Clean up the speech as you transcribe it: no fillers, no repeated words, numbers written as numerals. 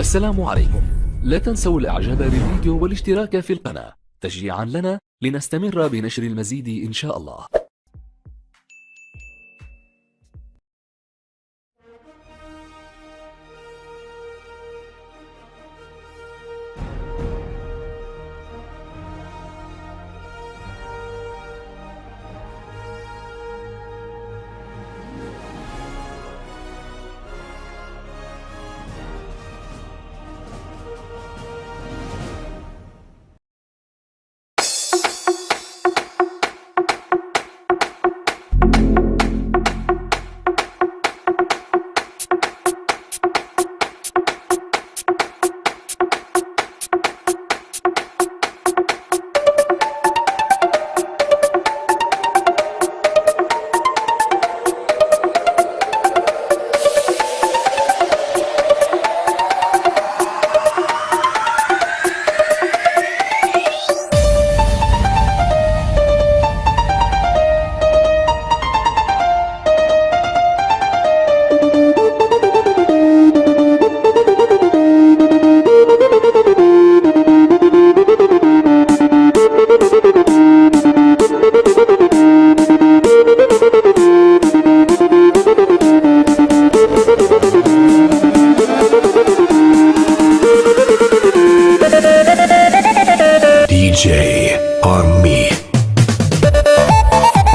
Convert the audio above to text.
السلام عليكم. لا تنسوا الاعجاب بالفيديو والاشتراك في القناة تشجيعا لنا لنستمر بنشر المزيد إن شاء الله.